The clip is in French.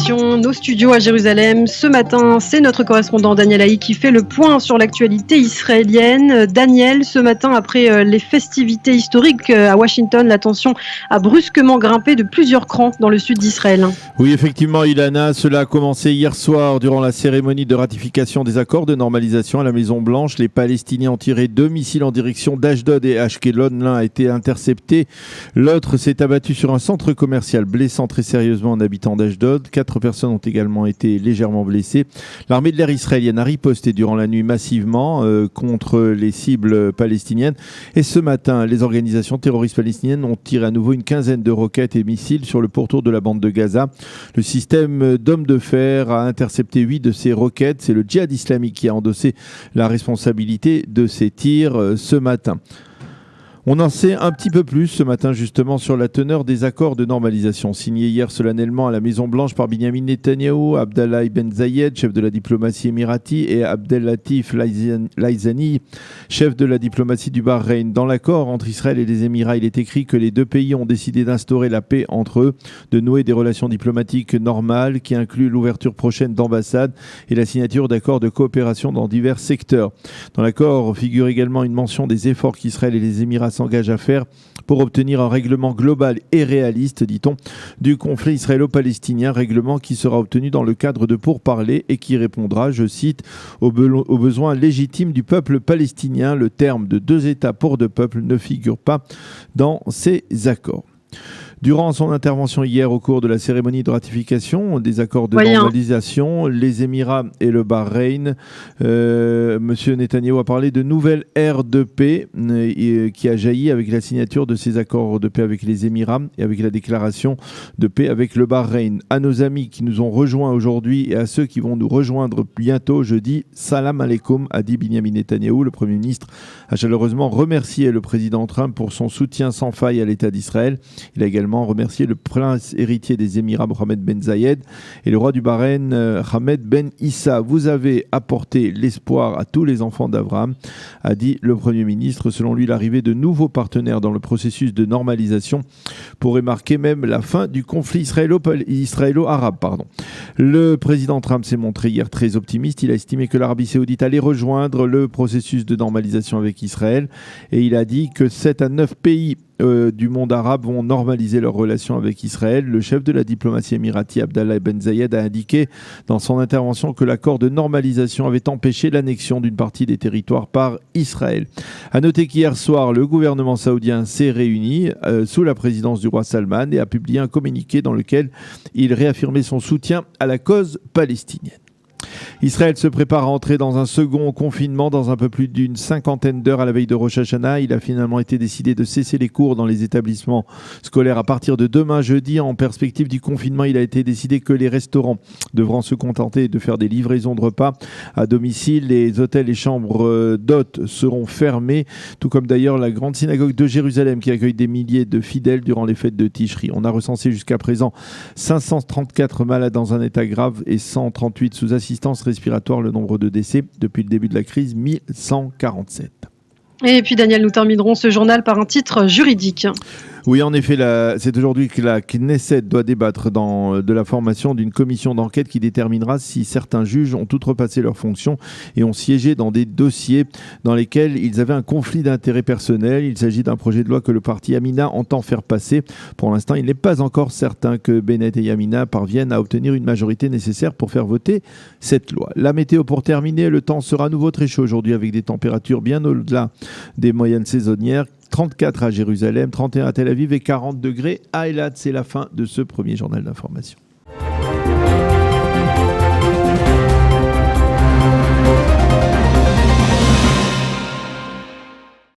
direction nos studios à Jérusalem. Ce matin, c'est notre correspondant Daniel Haï qui fait le point sur l'actualité israélienne. Daniel, ce matin, après les festivités historiques à Washington, la tension a brusquement grimpé de plusieurs crans dans le sud d'Israël. Oui, effectivement, Ilana, cela a commencé hier soir durant la cérémonie de ratification des accords de normalisation à la Maison-Blanche. Les Palestiniens ont tiré 2 missiles en direction d'Ashdod et Ashkelon. L'un a été intercepté, l'autre s'est abattu sur un centre commercial, blessant très sérieusement un habitant d'Ashdod. 4 personnes ont également été légèrement blessées. L'armée de l'air israélienne a riposté durant la nuit massivement contre les cibles palestiniennes. Et ce matin, les organisations terroristes palestiniennes ont tiré à nouveau une quinzaine de roquettes et missiles sur le pourtour de la bande de Gaza. Le système d'hommes de fer a intercepté 8 de ces roquettes. C'est le djihad islamique qui a endossé la responsabilité de ces tirs ce matin. On en sait un petit peu plus ce matin justement sur la teneur des accords de normalisation signés hier solennellement à la Maison-Blanche par Benjamin Netanyahou, Abdallah Ibn Zayed, chef de la diplomatie émirati, et Abdel Latif Laizani, chef de la diplomatie du Bahreïn. Dans l'accord entre Israël et les Émirats, il est écrit que les deux pays ont décidé d'instaurer la paix entre eux, de nouer des relations diplomatiques normales qui incluent l'ouverture prochaine d'ambassades et la signature d'accords de coopération dans divers secteurs. Dans l'accord figure également une mention des efforts qu'Israël et les Émirats s'engage à faire pour obtenir un règlement global et réaliste, dit-on, du conflit israélo-palestinien, règlement qui sera obtenu dans le cadre de pourparlers et qui répondra, je cite, aux besoins légitimes du peuple palestinien. Le terme de 2 États pour 2 peuples ne figure pas dans ces accords. Durant son intervention hier au cours de la cérémonie de ratification des accords de normalisation, les Émirats et le Bahreïn, M. Netanyahou a parlé de nouvelle ère de paix qui a jailli avec la signature de ces accords de paix avec les Émirats et avec la déclaration de paix avec le Bahreïn. À nos amis qui nous ont rejoints aujourd'hui et à ceux qui vont nous rejoindre bientôt jeudi, salam alaikum, a dit Benjamin Netanyahou. Le Premier ministre a chaleureusement remercié le président Trump pour son soutien sans faille à l'État d'Israël. Il a également remercier le prince héritier des Émirats, Mohamed Ben Zayed, et le roi du Bahreïn, Ahmed Ben Issa. Vous avez apporté l'espoir à tous les enfants d'Abraham, a dit le Premier ministre. Selon lui, l'arrivée de nouveaux partenaires dans le processus de normalisation pourrait marquer même la fin du conflit israélo-arabe. Le président Trump s'est montré hier très optimiste. Il a estimé que l'Arabie saoudite allait rejoindre le processus de normalisation avec Israël et il a dit que 7 à 9 pays du monde arabe vont normaliser leurs relations avec Israël. Le chef de la diplomatie émirati, Abdallah Ibn Zayed, a indiqué dans son intervention que l'accord de normalisation avait empêché l'annexion d'une partie des territoires par Israël. À noter qu'hier soir, le gouvernement saoudien s'est réuni sous la présidence du roi Salman et a publié un communiqué dans lequel il réaffirmait son soutien à la cause palestinienne. Israël se prépare à entrer dans un second confinement dans un peu plus d'une 50aine d'heures à la veille de Rosh Hashanah. Il a finalement été décidé de cesser les cours dans les établissements scolaires à partir de demain jeudi. En perspective du confinement, il a été décidé que les restaurants devront se contenter de faire des livraisons de repas à domicile. Les hôtels et chambres d'hôtes seront fermés, tout comme d'ailleurs la grande synagogue de Jérusalem qui accueille des milliers de fidèles durant les fêtes de Tishri. On a recensé jusqu'à présent 534 malades dans un état grave et 138 sous assistance respiratoire. Le nombre de décès depuis le début de la crise, 1147. Et puis Daniel, nous terminerons ce journal par un titre juridique. Oui, en effet, c'est aujourd'hui que la Knesset doit débattre de la formation d'une commission d'enquête qui déterminera si certains juges ont outrepassé leurs fonctions et ont siégé dans des dossiers dans lesquels ils avaient un conflit d'intérêts personnels. Il s'agit d'un projet de loi que le parti Yamina entend faire passer. Pour l'instant, il n'est pas encore certain que Bennett et Yamina parviennent à obtenir une majorité nécessaire pour faire voter cette loi. La météo pour terminer, le temps sera à nouveau très chaud aujourd'hui avec des températures bien au-delà des moyennes saisonnières. 34 à Jérusalem, 31 à Tel Aviv et 40 degrés à Eilat. C'est la fin de ce premier journal d'information.